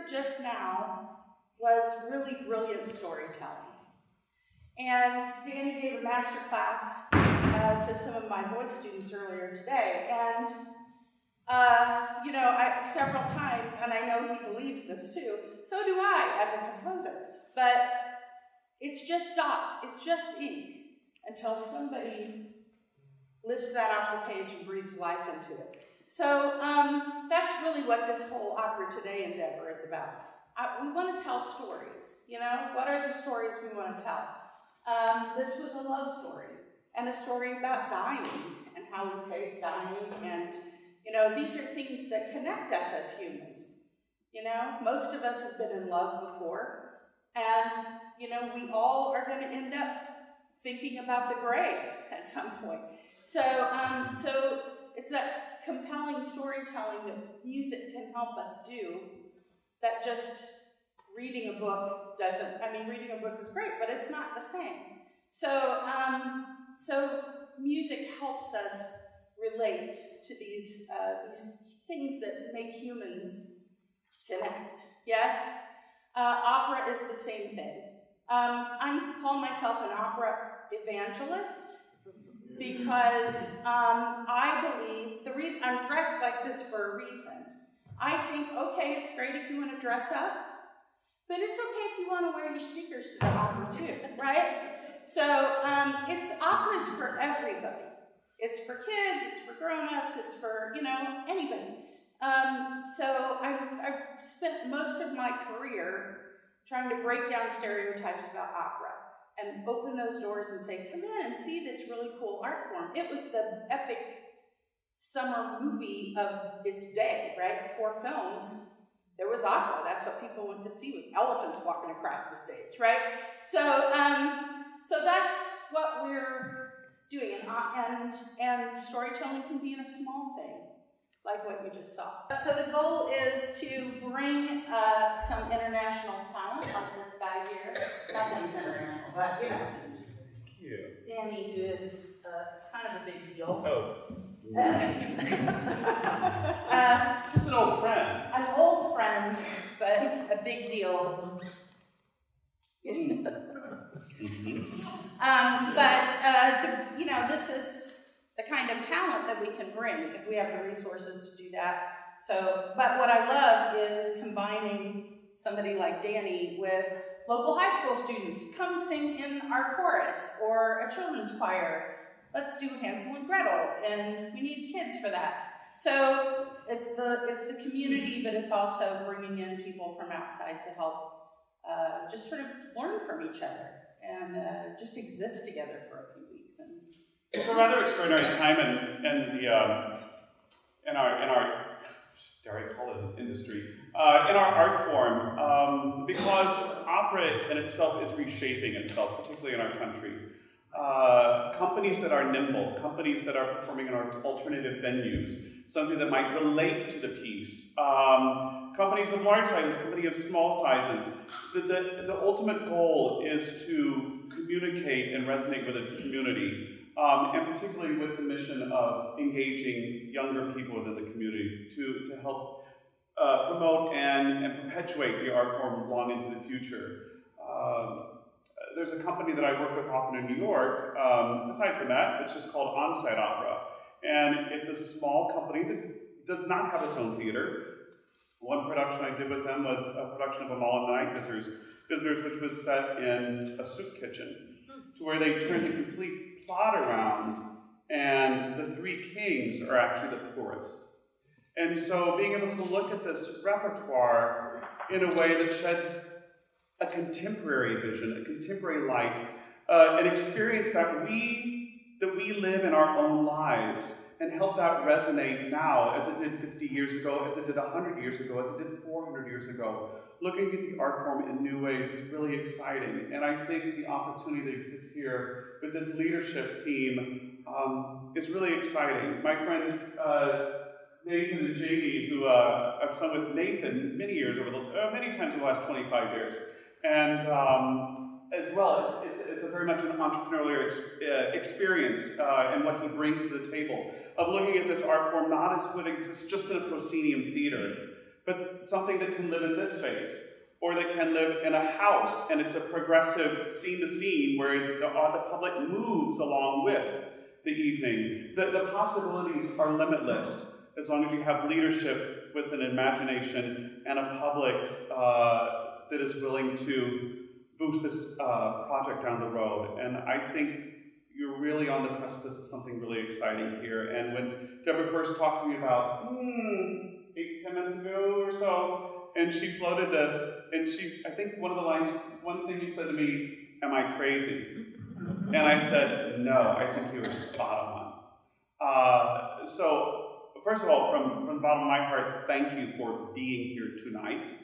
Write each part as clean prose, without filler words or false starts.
heard just now was really brilliant storytelling. And Danny gave a master class to some of my voice students earlier today. And, several times, and I know he believes this too, so do I as a composer, but it's just dots, it's just ink, until somebody lifts that off the page and breathes life into it. So that's really what this whole Opera Today endeavor is about. We want to tell stories, what are the stories we want to tell? This was a love story, and a story about dying, and how we face dying, and these are things that connect us as humans. Most of us have been in love before, and we all are going to end up thinking about the grave at some point. So it's that compelling storytelling that music can help us do, that just reading a book doesn't. Reading a book is great, but it's not the same. So music helps us relate to these things that make humans connect. Yes? Opera is the same thing. I call myself an opera evangelist because I believe the reason I'm dressed like this for a reason. I think, okay, it's great if you want to dress up, but it's okay if you want to wear your sneakers to the opera too, right? So opera's for everybody. It's for kids, it's for grown-ups, it's for, anybody. So I've spent most of my career trying to break down stereotypes about opera and open those doors and say, come in and see this really cool art form. It was the epic summer movie of its day, right? Before films, there was opera. That's what people went to see, was elephants walking across the stage, right? So that's what we're doing, and storytelling can be in a small thing, like what you just saw. So the goal is to bring some international talent, like this guy here. Nothing's international, but Danny, who is kind of a big deal. Oh. Just an old friend. An old friend, but a big deal. This is the kind of talent that we can bring if we have the resources to do that. But what I love is combining somebody like Danny with local high school students. Come sing in our chorus or a children's choir. Let's do Hansel and Gretel, and we need kids for that. So it's the community, but it's also bringing in people from outside to help just sort of learn from each other and just exist together for a few weeks. And it's a rather extraordinary time in our dare I call it an industry, in our art form, because opera in itself is reshaping itself, particularly in our country. Companies that are nimble, companies that are performing in our alternative venues, something that might relate to the piece. Companies of large sizes, companies of small sizes. The ultimate goal is to communicate and resonate with its community, and particularly with the mission of engaging younger people within the community to help promote and perpetuate the art form long into the future. There's a company that I work with often in New York, aside from that, which is called On-Site Opera. And it's a small company that does not have its own theater. One production I did with them was a production of A Mall and the Night Visitors, which was set in a soup kitchen, to where they turned the complete plot around, and the three kings are actually the poorest. And so being able to look at this repertoire in a way that sheds a contemporary vision, a contemporary light, an experience that we live in our own lives, and help that resonate now as it did 50 years ago, as it did 100 years ago, as it did 400 years ago. Looking at the art form in new ways is really exciting, and I think the opportunity that exists here with this leadership team is really exciting. My friends Nathan and Jamie, who I've sung with Nathan many times over the last 25 years, and as well, it's a very much an entrepreneurial experience and what he brings to the table of looking at this art form not as what exists just in a proscenium theater, but something that can live in this space, or that can live in a house, and it's a progressive scene to scene where the public moves along with the evening. The possibilities are limitless as long as you have leadership with an imagination and a public that is willing to boost this project down the road. And I think you're really on the precipice of something really exciting here. And when Deborah first talked to me about 10 minutes ago or so, and she floated this, and I think one thing you said to me, "Am I crazy?" And I said, "No, I think you were spot on." So first of all, from the bottom of my heart, thank you for being here tonight.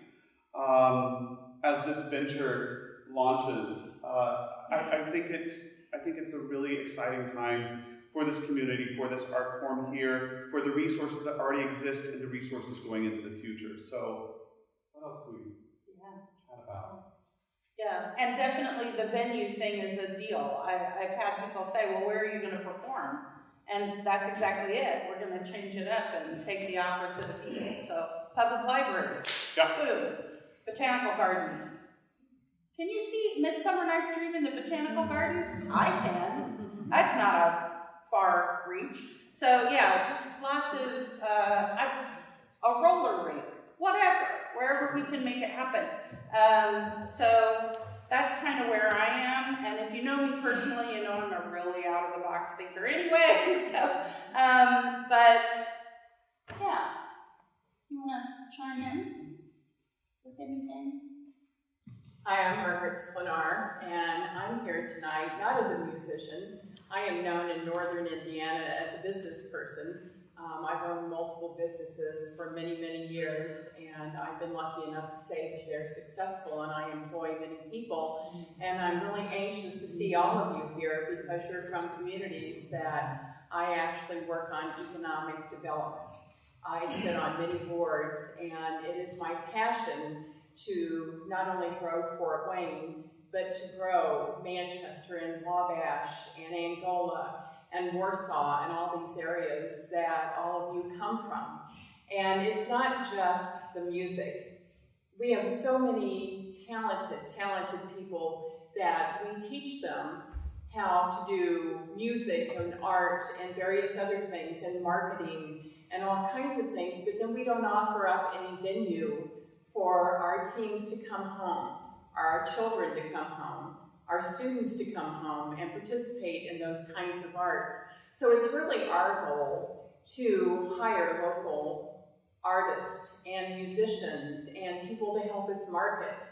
As this venture launches, I think it's a really exciting time for this community, for this art form here, for the resources that already exist and the resources going into the future. So what else do we chat about? Yeah, and definitely the venue thing is a deal. I've had people say, well, where are you going to perform? And that's exactly it. We're going to change it up and take the opera to the people. So, public library, food, botanical gardens. Can you see Midsummer Night's Dream in the botanical gardens? I can. That's not a far reach. So yeah, just lots of, a roller rink, whatever, wherever we can make it happen. So that's kind of where I am. And if you know me personally, you know I'm a really out of the box thinker anyway. So, but yeah, you want to chime in with anything? Hi, I'm Margaret Splinar, and I'm here tonight not as a musician. I am known in northern Indiana as a business person. I've owned multiple businesses for many, many years, and I've been lucky enough to say that they're successful, and I employ many people. And I'm really anxious to see all of you here because you're from communities that I actually work on economic development. I sit on many boards, and it is my passion to not only grow Fort Wayne, but to grow Manchester and Wabash and Angola and Warsaw and all these areas that all of you come from. And it's not just the music. We have so many talented people that we teach them how to do music and art and various other things and marketing and all kinds of things, but then we don't offer up any venue for our teams to come home, our children to come home, our students to come home and participate in those kinds of arts. So it's really our goal to hire local artists and musicians and people to help us market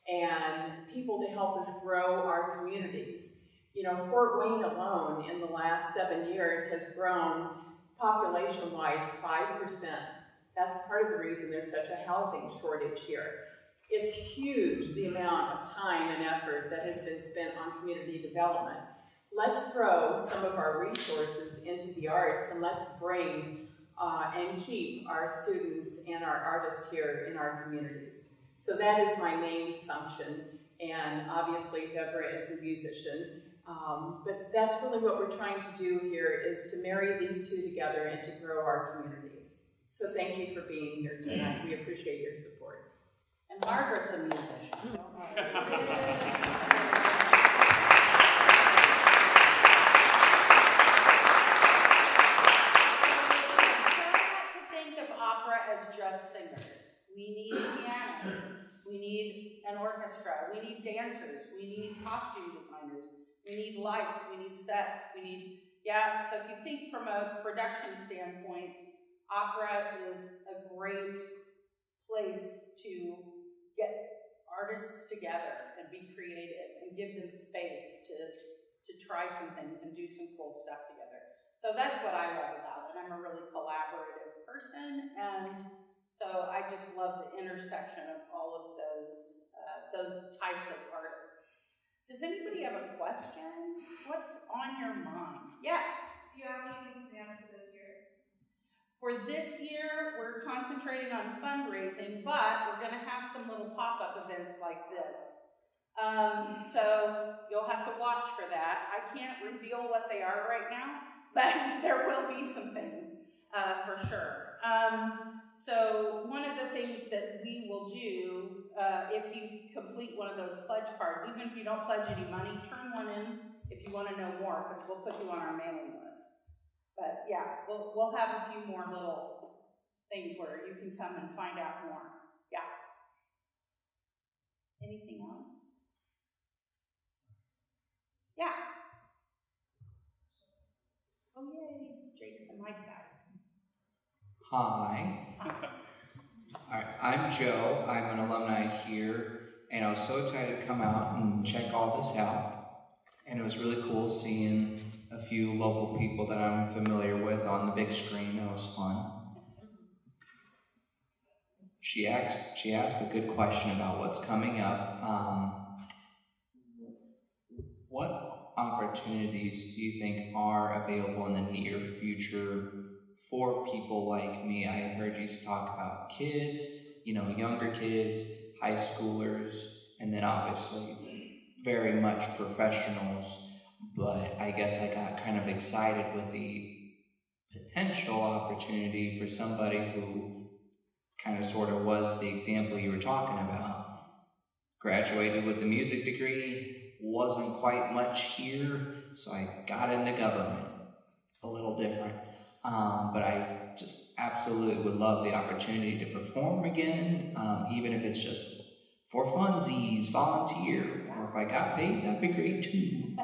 and people to help us grow our communities. You know, Fort Wayne alone in the last 7 years has grown population-wise 5%. That's part of the reason there's such a housing shortage here. It's huge, the amount of time and effort that has been spent on community development. Let's throw some of our resources into the arts and let's bring and keep our students and our artists here in our communities. So that is my main function, and obviously Deborah is a musician. But that's really what we're trying to do here, is to marry these two together and to grow our communities. So thank you for being here tonight. We appreciate your support. And Margaret's a musician. Don't worry. Try not to think of opera as just singers. We need pianists. We need an orchestra. We need dancers. We need costume designers. We need lights. We need sets. We need, so if you think from a production standpoint, opera is a great place to get artists together and be creative and give them space to try some things and do some cool stuff together. So that's what I love about it. I'm a really collaborative person, and so I just love the intersection of all of those types of artists. Does anybody have a question? What's on your mind? Yes? Do you have anything planned for this year? For this year, we're concentrating on fundraising, but we're going to have some little pop-up events like this. So you'll have to watch for that. I can't reveal what they are right now, but there will be some things for sure. So one of the things that we will do, if you complete one of those pledge cards, even if you don't pledge any money, turn one in if you want to know more, because we'll put you on our mailing list. But yeah, we'll have a few more little things where you can come and find out more. Yeah. Anything else? Yeah. Oh yay, Jake's the mic guy. Hi. Alright, I'm Joe. I'm an alumni here, and I was so excited to come out and check all this out. And it was really cool seeing a few local people that I'm familiar with on the big screen. It was fun. She asked a good question about what's coming up. What opportunities do you think are available in the near future for people like me? I heard you talk about kids, younger kids, high schoolers, and then obviously very much professionals. But I guess I got kind of excited with the potential opportunity for somebody who kind of sort of was the example you were talking about. Graduated with a music degree, wasn't quite much here, so I got into government. A little different. But I just absolutely would love the opportunity to perform again, even if it's just for funsies, volunteer, or if I got paid, that'd be great too.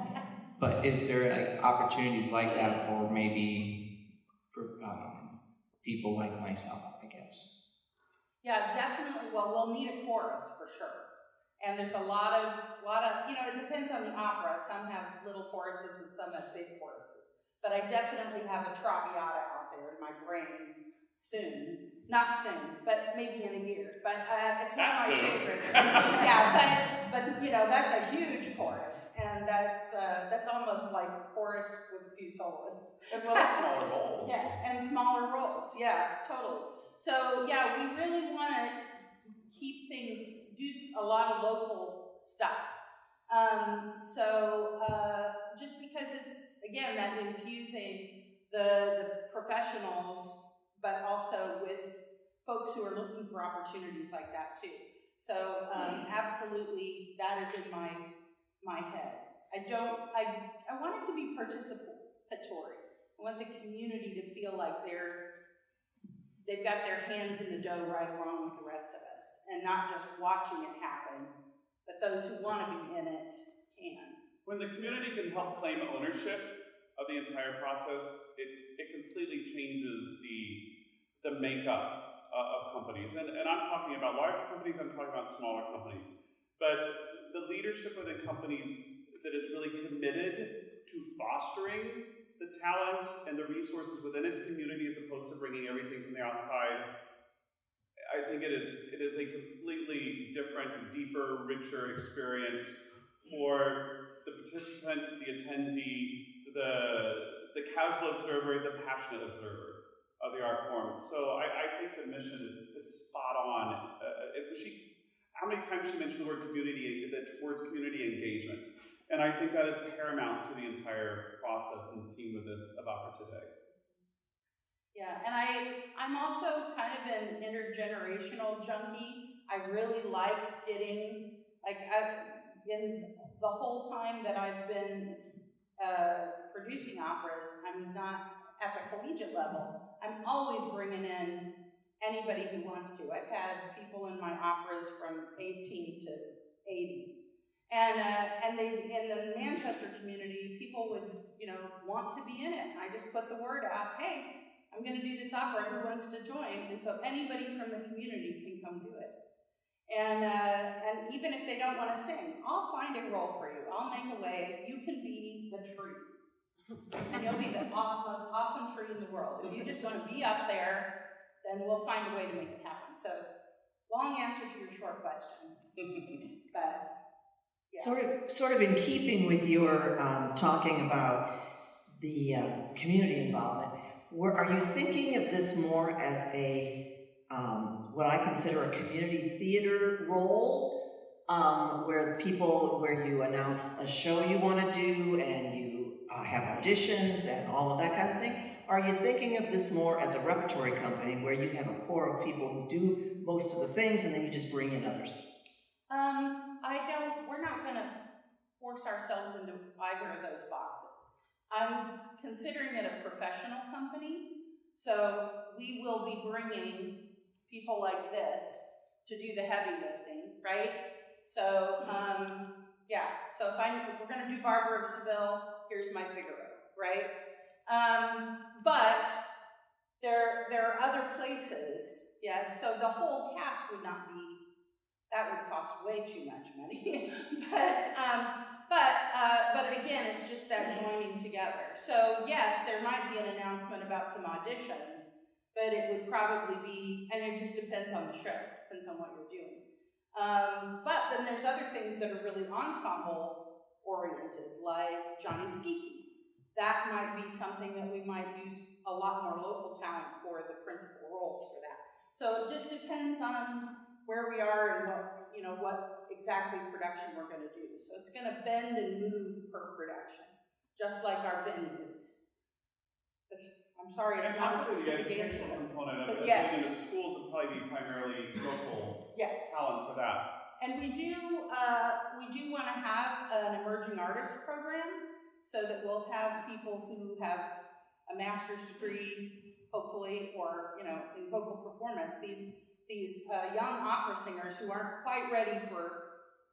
But is there opportunities like that for maybe people like myself, I guess? Yeah, definitely. Well, we'll need a chorus for sure. And there's a lot of, it depends on the opera. Some have little choruses and some have big choruses. But I definitely have a Traviata out there in my brain soon. Not soon, but maybe in a year. But it's one of my favorites. Yeah, but that's a huge chorus, and that's almost like a chorus with a few soloists. As well as smaller roles. Yes, and smaller roles. Yeah, totally. So yeah, we really want to keep things, do a lot of local stuff. Just because it's, again, that infusing the professionals, but also with folks who are looking for opportunities like that too. So absolutely, that is in my head. I want it to be participatory. I want the community to feel like they've got their hands in the dough right along with the rest of us, and not just watching it happen, but those who want to be in it can. When the community can help claim ownership of the entire process, it completely changes the makeup of companies. And I'm talking about larger companies, I'm talking about smaller companies. But the leadership of the companies that is really committed to fostering the talent and the resources within its community as opposed to bringing everything from the outside, I think it is a completely different, deeper, richer experience for the participant, the attendee, the casual observer, the passionate observer of the art form. So I think the mission is spot on. How many times she mentioned the word community, the words community engagement. And I think that is paramount to the entire process and team of Opera Today. Yeah, and I'm also kind of an intergenerational junkie. I really like getting, in the whole time that I've been producing operas, I'm not at the collegiate level. I'm always bringing in anybody who wants to. I've had people in my operas from 18 to 80. And in the Manchester community, people would, want to be in it. I just put the word out, hey, I'm going to do this opera, who wants to join? And so anybody from the community can come do it. And even if they don't want to sing, I'll find a role for you. I'll make a way. You can be the tree. And you'll be the most awesome tree in the world. If you just want to be up there, then we'll find a way to make it happen. So, long answer to your short question. But yeah. Sort of in keeping with your talking about the community involvement, are you thinking of this more as a what I consider a community theater role, where you announce a show you want to do and you have auditions and all of that kind of thing? Are you thinking of this more as a repertory company where you have a core of people who do most of the things and then you just bring in others? We're not going to force ourselves into either of those boxes. I'm considering it a professional company, so we will be bringing people like this to do the heavy lifting, right? So, so if we're going to do Barber of Seville, here's my Figaro, right? But there are other places, yes, so the whole cast would not be, that would cost way too much money. But again, it's just that joining together. So yes, there might be an announcement about some auditions, but it would probably be, and it just depends on the show, depends on what you're doing. But then there's other things that are really ensemble oriented, like Johnny Skiki. That might be something that we might use a lot more local talent for the principal roles for that. So it just depends on where we are and what exactly production we're going to do. So it's going to bend and move per production, just like our venues. I'm sorry, it's not a specific the answer. educational component of But it. yes. The schools would probably be primarily local Yes. talent for that. And we do want to have an emerging artists program so that we'll have people who have a master's degree, hopefully, or in vocal performance. These young opera singers who aren't quite ready for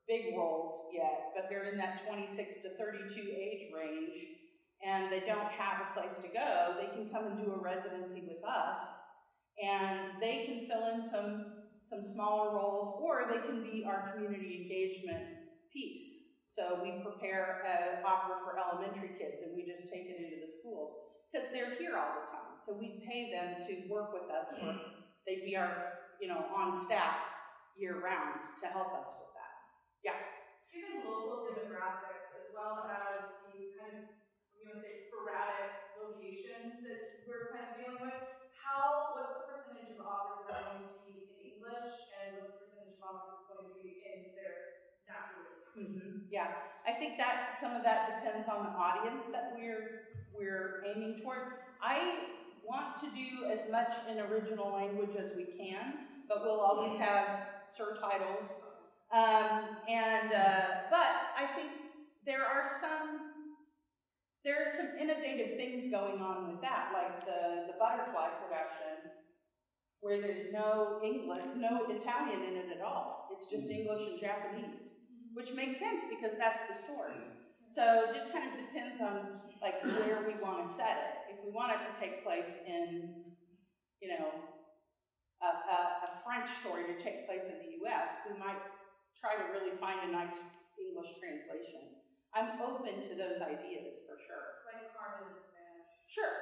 big roles yet, but they're in that 26 to 32 age range, and they don't have a place to go. They can come and do a residency with us, and they can fill in some smaller roles, or they can be our community engagement piece. So we prepare an opera for elementary kids, and we just take it into the schools, because they're here all the time. So we pay them to work with us, or they'd be our, on staff year-round to help us with that. Yeah? Given local demographics, as well as the kind of, sporadic location that we're kind of dealing with, what's the percentage of operas that are going to be in English, and what's the percentage of operas that's going to be in their natural language? Mm-hmm. Yeah, I think that some of that depends on the audience that we're aiming toward. I want to do as much in original language as we can, but we'll always have surtitles. But I think there are some innovative things going on with that, like the Butterfly production, where there's no Italian in it at all. It's just English and Japanese, which makes sense because that's the story. So it just kind of depends on where we want to set it. If we want it to take place in, a French story to take place in the U.S., we might try to really find a nice English translation. I'm open to those ideas for sure. Like Carmen in Spanish. Sure.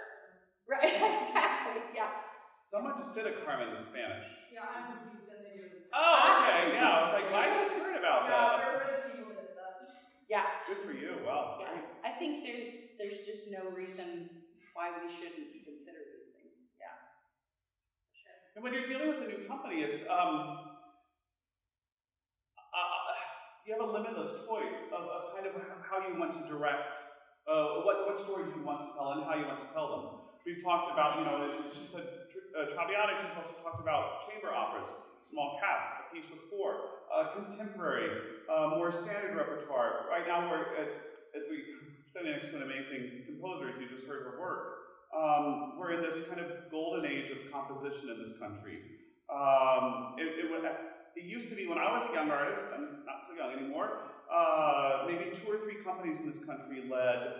Right, exactly, yeah. Someone just did a Carmen in Spanish. Yeah, I'm from Houston, they do this. Oh, okay, yeah. I was like, I just heard about that. We're the people that did that. Yeah. Good for you. Wow. Yeah. Great. I think there's just no reason why we shouldn't consider these things. Yeah. Sure. And when you're dealing with a new company, it's you have a limitless choice of kind of how you want to direct, what stories you want to tell and how you want to tell them. We've talked about, she said Traviata. She's also talked about chamber operas, small casts, a piece with 4, contemporary, more standard repertoire. Right now, as we standing next to an amazing composer, as you just heard her work, we're in this kind of golden age of composition in this country. It used to be when I was a young artist, I'm not so young anymore, maybe 2 or 3 companies in this country led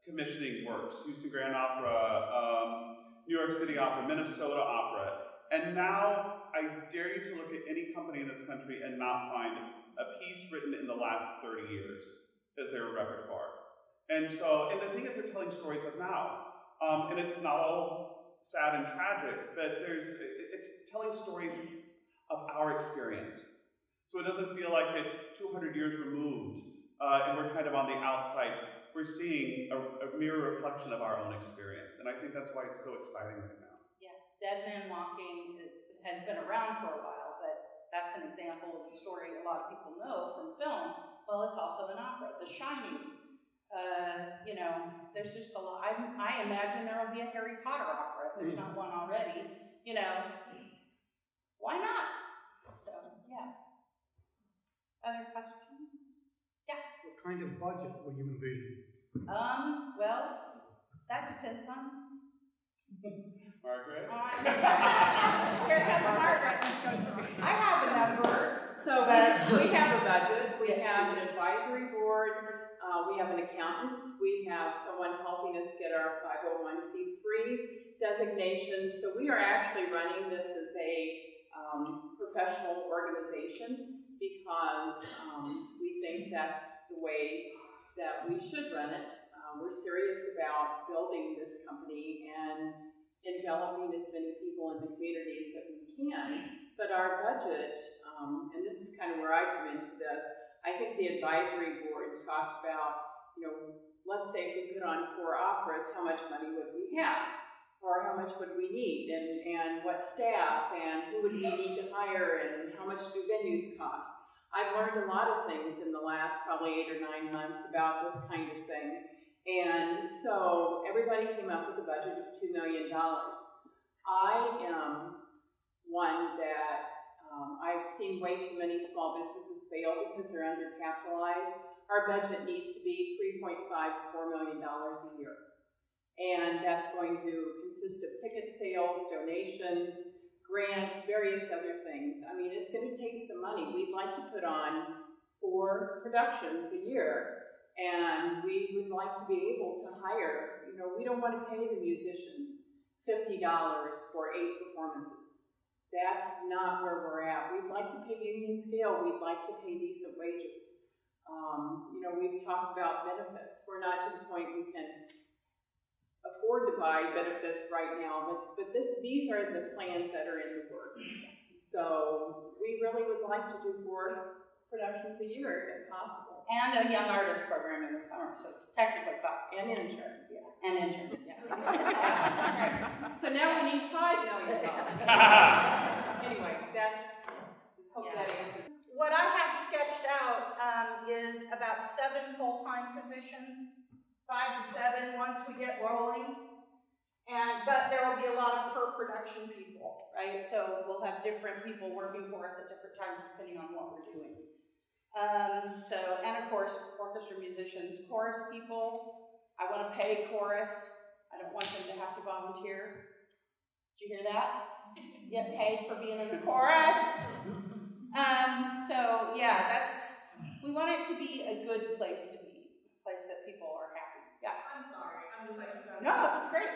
commissioning works. Houston Grand Opera, New York City Opera, Minnesota Opera. And now I dare you to look at any company in this country and not find a piece written in the last 30 years as their repertoire. And the thing is, they're telling stories of now. And it's not all sad and tragic, but it's telling stories of our experience. So it doesn't feel like it's 200 years removed, and we're kind of on the outside. We're seeing a mirror reflection of our own experience, and I think that's why it's so exciting right now. Yeah, Dead Man Walking has been around for a while, but that's an example of a story a lot of people know from film. Well, it's also an opera. The Shining, You know, there's just a lot. I imagine there will be a Harry Potter opera if there's not one already. You know, why not? So, yeah. Other questions? Yeah. What kind of budget would you envision? Well, that depends on. Margaret? Here comes Margaret. I have a number. So we have a budget, we Yes, have an advisory board, we have an accountant, we have someone helping us get our 501c3 designation. So we are actually running this as a professional organization because we think that's the way that we should run it. We're serious about building this company and enveloping as many people in the communities that we can. But our budget, and this is kind of where I come into this, I think the advisory board talked about, you know, let's say if we put on 4 operas, how much money would we have? Or how much would we need? And what staff? And who would we need to hire? And how much do venues cost? I've learned a lot of things in the last probably 8 or 9 months about this kind of thing. And so everybody came up with a budget of $2 million. I am one that I've seen way too many small businesses fail because they're undercapitalized. Our budget needs to be $3.5 to $4 million a year. And that's going to consist of ticket sales, donations, grants, various other things. I mean, it's going to take some money. We'd like to put on 4 productions a year. And we would like to be able to hire, you know, we don't want to pay the musicians $50 for 8 performances. That's not where we're at. We'd like to pay union scale. We'd like to pay decent wages. You know, we've talked about benefits. We're not to the point we can afford to buy benefits right now, but these are the plans that are in the works. So we really would like to do 4 productions a year if possible. And a young artist program in the summer, so it's technically 5. And insurance. Yeah. And interns, yeah. So now we need $5 million. Anyway, hope that answers. What I have sketched out is about 7 full-time positions, 5 to 7 once we get rolling. But there will be a lot of per production people, right? So we'll have different people working for us at different times depending on what we're doing. And of course, orchestra musicians, chorus people. I want to pay chorus. I don't want them to have to volunteer. Did you hear that? Get paid for being in the chorus. So yeah, we want it to be a good place to be, a place that people are happy. Yeah. I'm sorry, I'm just like, No, this is great.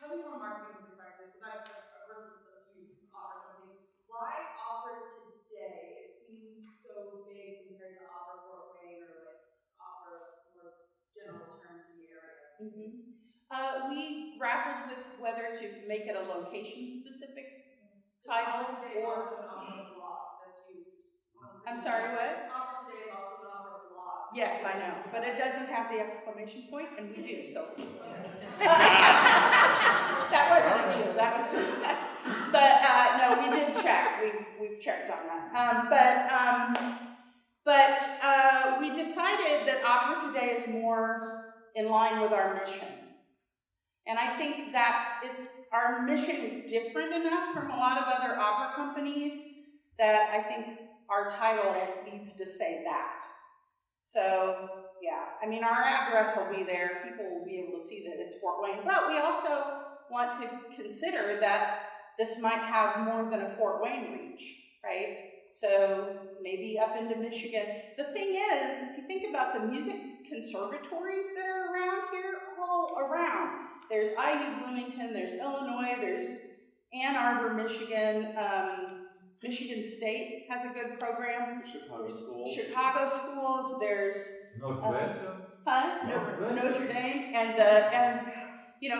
Coming from a marketing perspective, because I've worked with a few opera companies, why opera today? It seems so big compared to opera Fort Wayne or like opera more general terms in the area. We grappled with whether to make it a location-specific title Opera today is or. also an opera block that's used. I'm sorry, what? Opera today is also an opera block. Yes, I know, but it doesn't have the exclamation point, and we do, so. That wasn't a deal, that was just, but, no, we did check, we've checked on that. But we decided that opera today is more in line with our mission. And I think our mission is different enough from a lot of other opera companies that I think our title needs to say that. So, yeah, I mean, our address will be there. People will be able to see that it's Fort Wayne. But we also want to consider that this might have more than a Fort Wayne reach, right? So maybe up into Michigan. The thing is, if you think about the music conservatories that are around here, all around. There's IU Bloomington, there's Illinois, there's Ann Arbor, Michigan. Michigan State has a good program. Chicago schools. Chicago schools. There's Northwestern? Notre Dame, and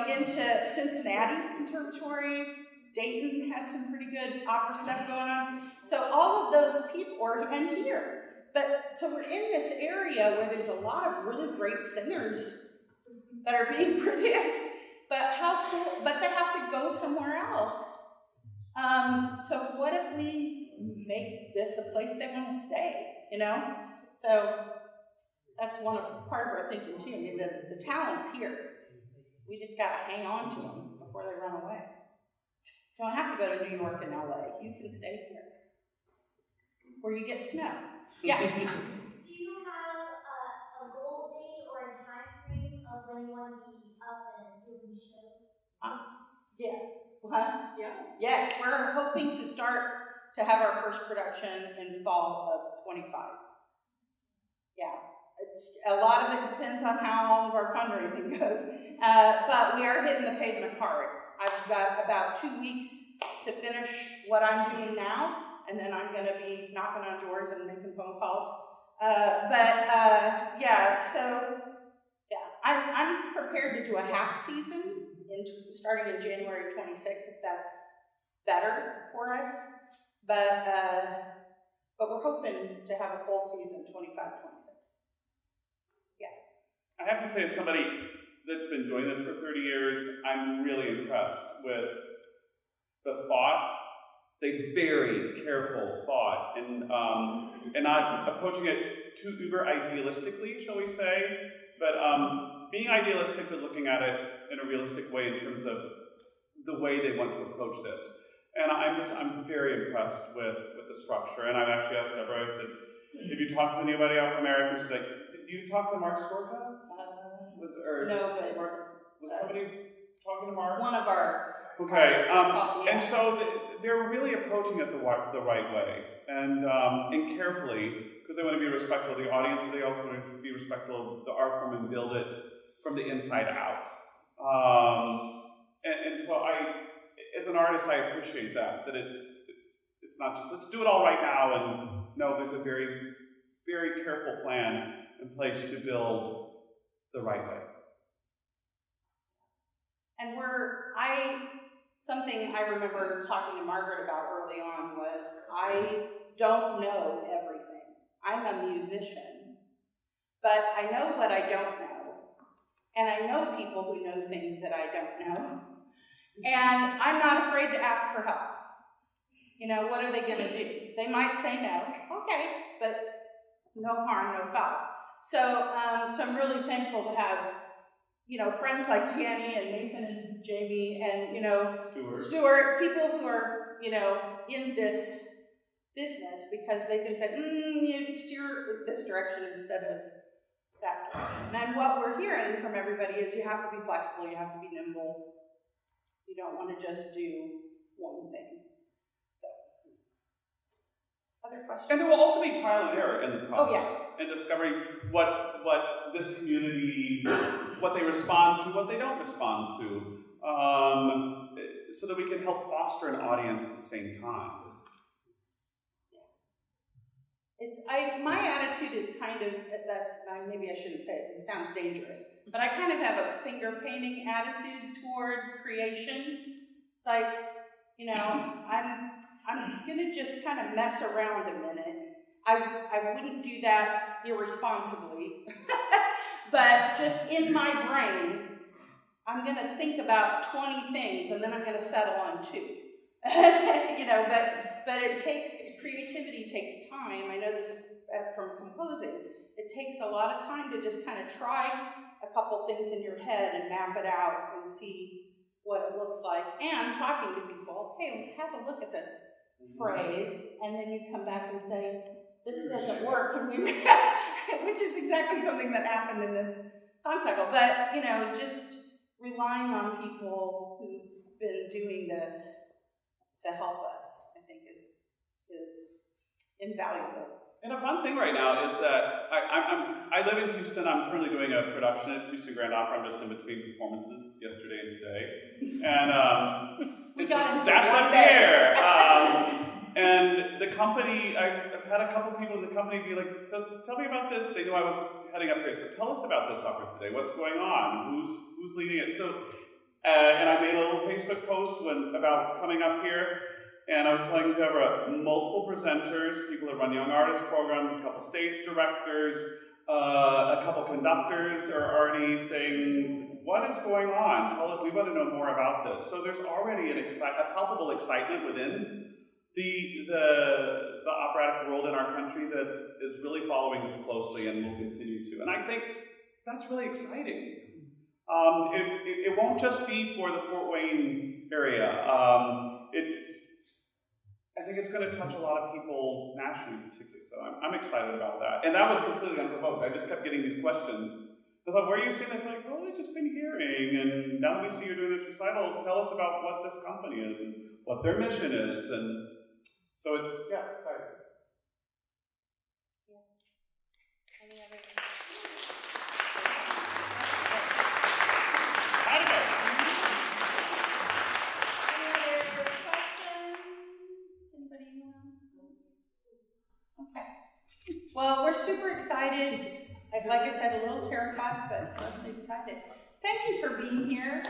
into Cincinnati Conservatory. Dayton has some pretty good opera stuff going on. So all of those people, and here. But so we're in this area where there's a lot of really great singers that are being produced. But how cool? But they have to go somewhere else. So what if we make this a place they want to stay? So That's part of our thinking too. I mean, the talent's here. We just gotta hang on to them before they run away. You don't have to go to New York and LA. You can stay here, where you get snow. Yeah. Do you have a goal date or a time frame of when you want to be up and doing shows? Yeah. What? Yes. Yes, we're hoping to start to have our first production in fall of 25. Yeah. A lot of it depends on how all of our fundraising goes, but we are hitting the pavement hard. I've got about 2 weeks to finish what I'm doing now, and then I'm going to be knocking on doors and making phone calls. I'm prepared to do a half season starting in January 26th, if that's better for us. But we're hoping to have a full season 25-26. I have to say, as somebody that's been doing this for 30 years, I'm really impressed with the thought, the very careful thought, and not approaching it too uber idealistically, shall we say, but being idealistic but looking at it in a realistic way in terms of the way they want to approach this. And I'm very impressed with the structure. And I've actually asked Deborah, I said, if you talk to anybody out in America, she's like, did you talk to Mark Skorka? No, but was somebody talking to Mark? One of our. Okay, and so they're really approaching it the right way and carefully, because they want to be respectful of the audience, but they also want to be respectful of the art form and build it from the inside out. And so as an artist, I appreciate that it's not just let's do it all right now, and no, there's a very, very careful plan in place to build the right way. And something I remember talking to Margaret about early on was, I don't know everything. I'm a musician, but I know what I don't know. And I know people who know things that I don't know. And I'm not afraid to ask for help. What are they gonna do? They might say no, okay, but no harm, no foul. So I'm really thankful to have, friends like Tiani and Nathan and Jamie and, Stuart, people who are, in this business, because they can say, you steer this direction instead of that direction. And what we're hearing from everybody is you have to be flexible, you have to be nimble. You don't want to just do one thing. So, other questions? And there will also be trial and error in the process, yes. and discovering what this community, what they respond to, what they don't respond to, so that we can help foster an audience at the same time. My attitude is maybe I shouldn't say it, because it sounds dangerous, but I kind of have a finger painting attitude toward creation. It's like, I'm gonna just kind of mess around a minute. I wouldn't do that irresponsibly, but just in my brain, I'm gonna think about 20 things and then I'm gonna settle on 2. But creativity takes time. I know this from composing. It takes a lot of time to just kind of try a couple things in your head and map it out and see what it looks like. And talking to people, hey, have a look at this phrase, and then you come back and say, this doesn't work, which is exactly something that happened in this song cycle. But, just relying on people who've been doing this to help us, I think is invaluable. And a fun thing right now is that I live in Houston. I'm currently doing a production at Houston Grand Opera. I'm just in between performances yesterday and today. And it's Dash Up Here. And the company, I've had a couple people in the company be like, so tell me about this. They knew I was heading up here. So tell us about this opera today. What's going on? Who's leading it? So, and I made a little Facebook post about coming up here. And I was telling Deborah, multiple presenters, people that run young artist programs, a couple stage directors, a couple conductors are already saying, what is going on? We want to know more about this. So there's already a palpable excitement within the operatic world in our country that is really following this closely and will continue to. And I think that's really exciting. It won't just be for the Fort Wayne area. I think it's going to touch a lot of people nationally, particularly. So I'm excited about that. And that was completely unprovoked. I just kept getting these questions. I thought, where are you seeing this? Like, well, we've just been hearing, and now that we see you doing this recital, tell us about what this company is and what their mission is. And so it's exciting. Any other? Well, we're super excited. Like I said, a little terrified, but mostly excited. Thank you for being here.